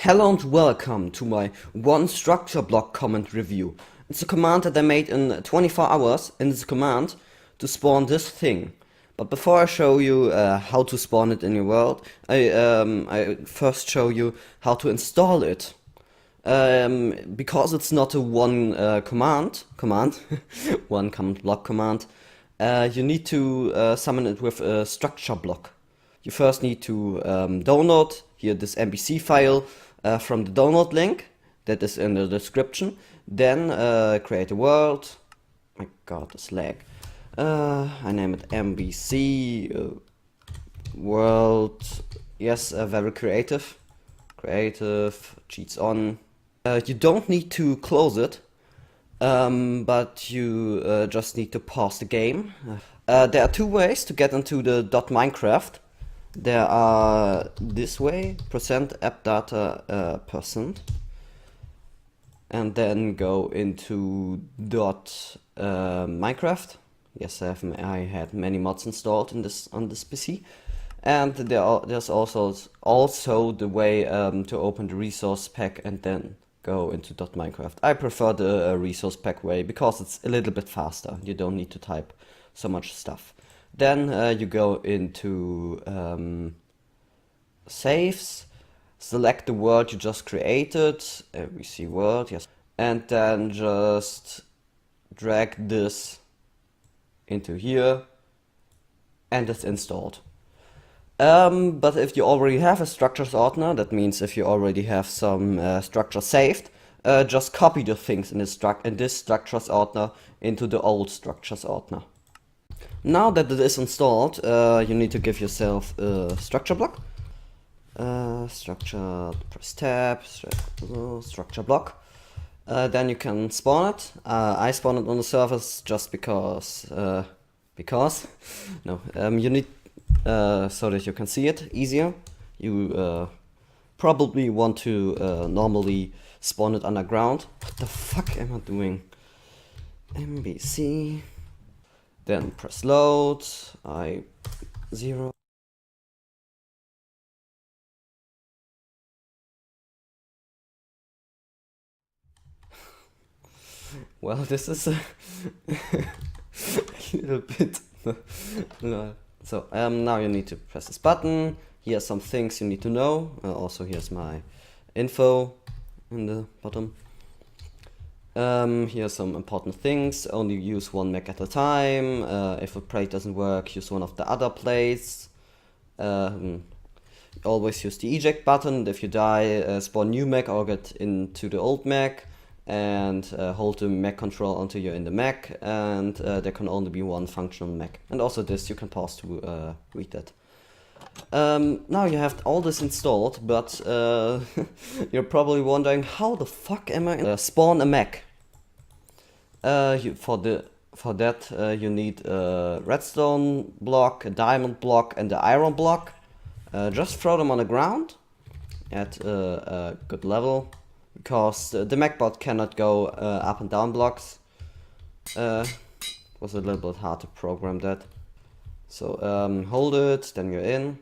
Hello and welcome to my one structure block command review. It's a command that I made in 24 hours, and it's a command to spawn this thing. But before I show you how to spawn it in your world, I first show you how to install it. Because it's not a one one command block command, you need to summon it with a structure block. You first need to download here this MVC file from the download link that is in the description. Then create a world. My god, this lag. I name it MVC world. Yes, very creative. Creative, cheats on. You don't need to close it, but you just need to pause the game. There are two ways to get into the .minecraft. There are this way, %appdata %, and then go into .minecraft. Yes, I had many mods installed in on this PC, and there's also the way to open the resource pack and then go into .minecraft. I prefer the resource pack way because it's a little bit faster. You don't need to type so much stuff. Then you go into saves, select the world you just created, we see world, yes, and then just drag this into here, and it's installed. But if you already have a structures ordner, that means if you already have some structure saved, just copy the things in this structures ordner into the old structures ordner. Now that it is installed, you need to give yourself a structure block. Structure, press tab, structure block. Then you can spawn it. I spawn it on the surface just because. No, you need so that you can see it easier. You probably want to normally spawn it underground. What the fuck am I doing? MVC. Then press load, 0. Well, this is a little bit. So now you need to press this button. Here are some things you need to know. Also here's my info in the bottom. Here are some important things. Only use one mech at a time. If a plate doesn't work, use one of the other plates. Always use the eject button. If you die, spawn new mech or get into the old mech, and hold the mech control until you're in the mech, and there can only be one functional mech. And also this, you can pause to read that. Now you have all this installed, but you're probably wondering, how the fuck am I spawn a mech? For that you need a redstone block, a diamond block, and the iron block. Just throw them on the ground at a good level, because the MECH-bot cannot go up and down blocks. Was a little bit hard to program that. So hold it, then you're in.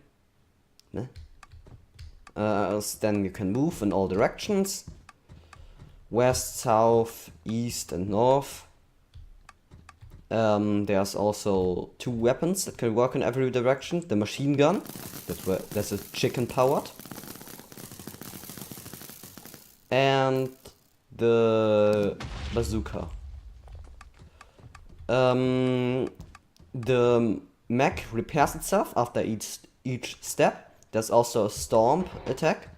Then you can move in all directions. West, south, east and north. There's also two weapons that can work in every direction. The machine gun, that's a chicken powered. And the bazooka. The mech repairs itself after each step. There's also a storm attack.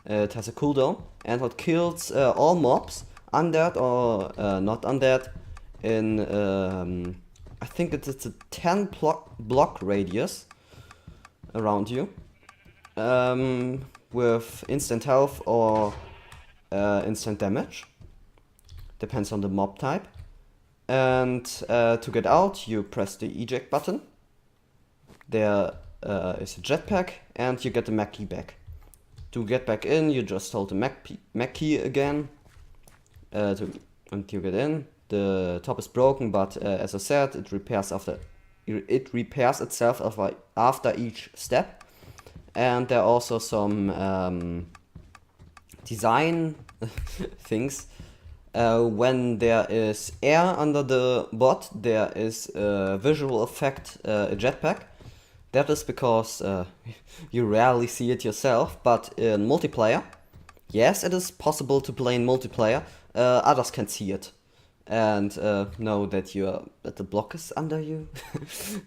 It has a cooldown, and it kills all mobs, undead or not undead, in I think it's a 10 block radius around you, with instant health or instant damage. Depends on the mob type. And to get out, you press the eject button. There is a jetpack, and you get the mech key back. To get back in, you just hold the mech key again, and you get in. The top is broken, but as I said, it repairs itself after each step. And there are also some design things. When there is air under the bot, there is a visual effect, a jetpack. That is because you rarely see it yourself, but in multiplayer, yes, it is possible to play in multiplayer. Others can see it and know that that the block is under you.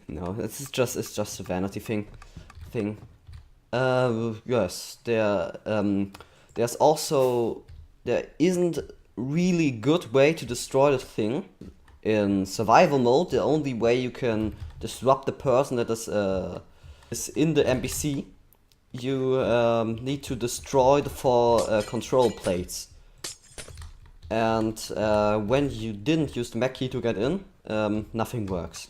No, it's just a vanity thing. Yes, there's also there isn't really good way to destroy the thing. In survival mode, the only way you can disrupt the person that is in the NPC, you need to destroy the 4 control plates. And when you didn't use the mech key to get in, nothing works.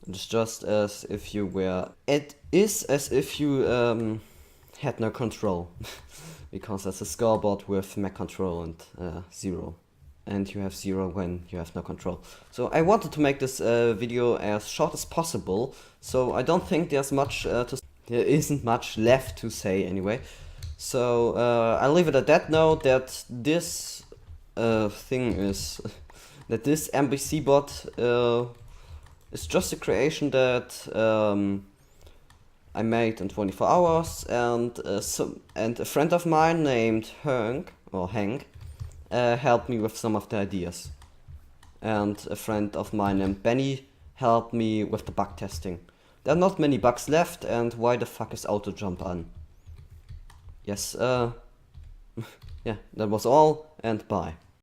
It's just as if you were... It is as if you had no control. Because that's a scoreboard with mech control and 0. And you have 0 when you have no control. So I wanted to make this video as short as possible. So I don't think there's much there isn't much left to say anyway. So I'll leave it at that note that this thing is... that this NPC bot is just a creation that I made in 24 hours, and a friend of mine named Henk helped me with some of the ideas, and a friend of mine named Benny helped me with the bug testing. There are not many bugs left, and why the fuck is auto jump on? Yes, yeah, that was all, and bye.